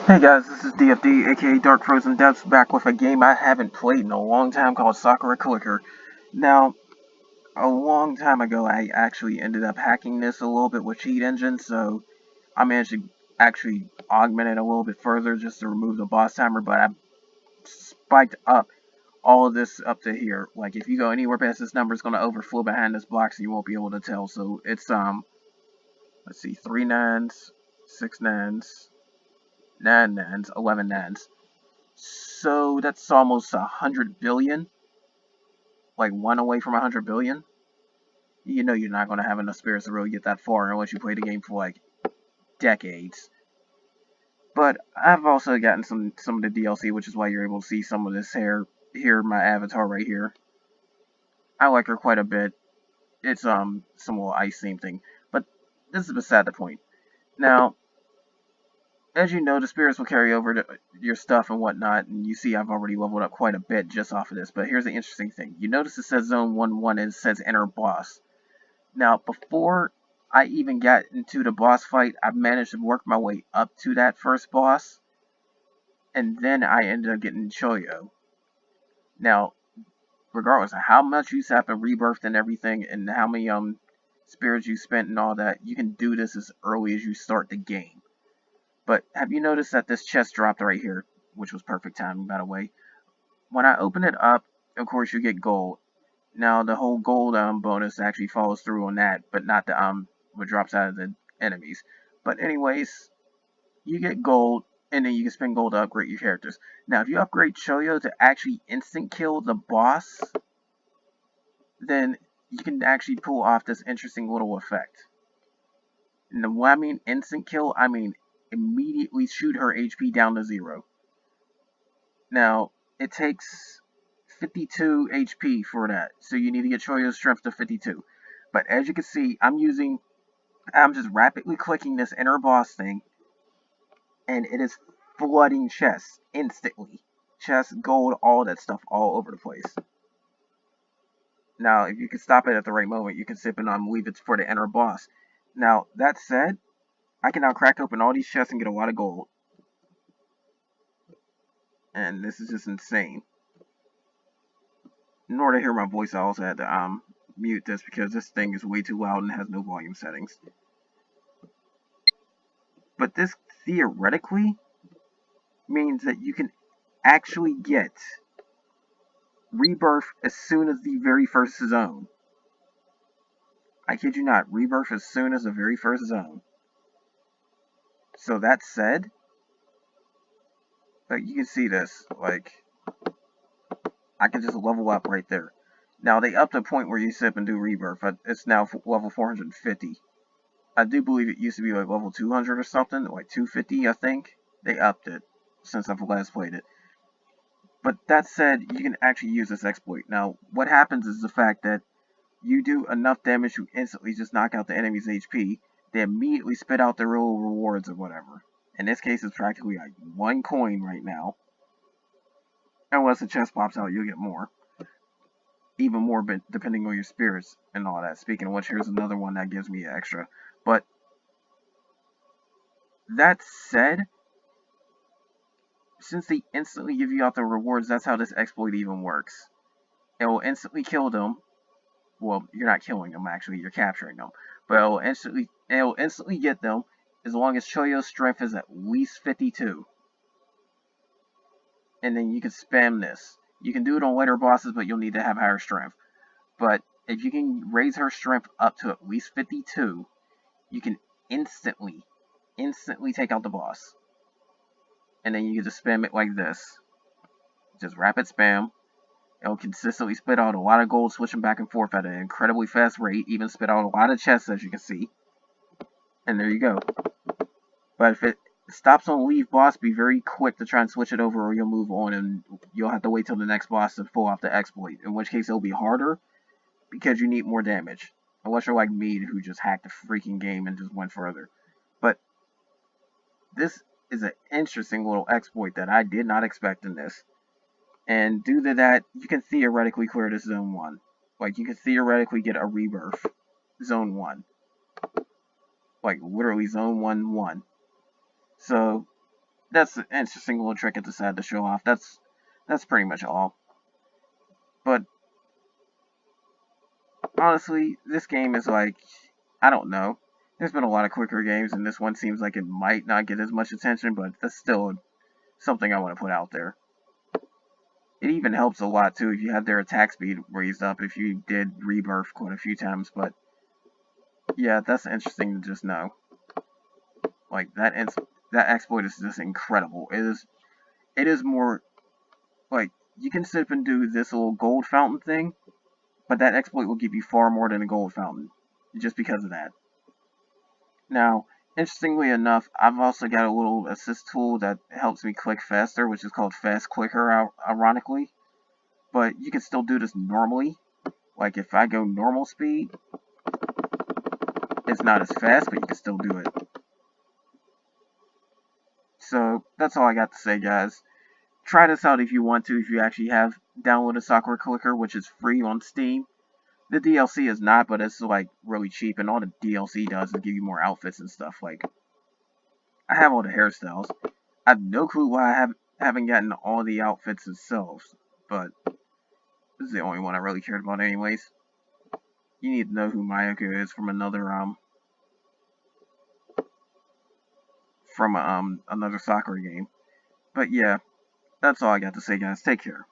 Hey guys, this is DFD, aka Dark Frozen Depths, back with a game I haven't played in a long time called Sakura Clicker. Now, a long time ago, I actually ended up hacking this a little bit with cheat engines, so I managed to actually augment it a little bit further just to remove the boss timer, but I spiked up all of this up to here. Like, if you go anywhere past this number, it's going to overflow behind this box and you won't be able to tell. So it's, let's see, 3 nines, 6 nines, 9 nines, 11 nines. So that's almost 100 billion, like one away from 100 billion. You know you're not going to have enough spirits to really get that far unless you play the game for like decades. But I've also gotten some of the DLC, which is why you're able to see some of this hair here, my avatar right here. I like her quite a bit. It's some little ice theme thing, but this is beside the point. Now, as you know, the spirits will carry over to your stuff and whatnot, and you see I've already leveled up quite a bit just off of this, but here's the interesting thing. You notice it says Zone 1-1 and it says Enter Boss. Now, before I even got into the boss fight, I've managed to work my way up to that first boss, and then I ended up getting Choyo. Now, regardless of how much you sap and rebirthed and everything, and how many spirits you spent and all that, you can do this as early as you start the game. But have you noticed that this chest dropped right here, which was perfect timing, by the way? When I open it up, of course, you get gold. Now, the whole gold bonus actually follows through on that, but not the what drops out of the enemies. But anyways, you get gold, and then you can spend gold to upgrade your characters. Now, if you upgrade Choyo to actually instant kill the boss, then you can actually pull off this interesting little effect. And when I mean instant kill, I mean immediately shoot her HP down to 0. Now, it takes 52 HP for that, so you need to get Choyo's strength to 52. But as you can see, I'm just rapidly clicking this inner boss thing, and it is flooding chests instantly. Chests, gold, all that stuff all over the place. Now, if you can stop it at the right moment, you can sip and leave it for the inner boss. Now, that said, I can now crack open all these chests and get a lot of gold. And this is just insane. In order to hear my voice, I also had to mute this because this thing is way too loud and has no volume settings. But this theoretically means that you can actually get rebirth as soon as the very first zone. I kid you not, rebirth as soon as the very first zone. So that said, like you can see this, like I can just level up right there. Now they upped the point where you sip and do rebirth. It's now level 450. I do believe it used to be like level 200 or something, like 250 I think. They upped it since I've last played it. But that said, you can actually use this exploit. Now, what happens is the fact that you do enough damage to instantly just knock out the enemy's HP, they immediately spit out their real rewards or whatever. In this case, it's practically like 1 coin right now. Unless the chest pops out, you'll get more. Even more, depending on your spirits and all that. Speaking of which, here's another one that gives me extra. But that said, since they instantly give you out the rewards, that's how this exploit even works. It will instantly kill them. Well, you're not killing them actually, you're capturing them. But it will instantly get them as long as Choyo's strength is at least 52. And then you can spam this. You can do it on later bosses, but you'll need to have higher strength. But if you can raise her strength up to at least 52, you can instantly take out the boss. And then you can just spam it like this. Just rapid spam. It'll consistently spit out a lot of gold, switching back and forth at an incredibly fast rate. Even spit out a lot of chests, as you can see. And there you go. But if it stops on leave boss, be very quick to try and switch it over or you'll move on and you'll have to wait till the next boss to pull off the exploit. In which case it'll be harder because you need more damage. Unless you're like me who just hacked the freaking game and just went further. But this is an interesting little exploit that I did not expect in this. And due to that, you can theoretically clear this zone 1. Like you can theoretically get a rebirth zone 1. Like literally zone 1-1. So that's an interesting little trick it decided to show off. That's pretty much all. But honestly, this game is like, I don't know. There's been a lot of quicker games, and this one seems like it might not get as much attention, but that's still something I want to put out there. It even helps a lot too if you have their attack speed raised up if you did rebirth quite a few times, but yeah, that's interesting to just know. Like that exploit is just incredible. It is more like you can sit up and do this little gold fountain thing, but that exploit will give you far more than a gold fountain, just because of that. Now, interestingly enough, I've also got a little assist tool that helps me click faster, which is called Fast Clicker, ironically. But you can still do this normally. Like if I go normal speed, it's not as fast, but you can still do it. So that's all I got to say, guys. Try this out if you want to, if you actually have downloaded Sakura Clicker, which is free on Steam. The DLC is not, but it's like really cheap, and all the DLC does is give you more outfits and stuff. Like, I have all the hairstyles. I have no clue why haven't gotten all the outfits themselves, but this is the only one I really cared about anyways. You need to know who Mayako is from another Sakura game. But yeah, that's all I got to say, guys. Take care.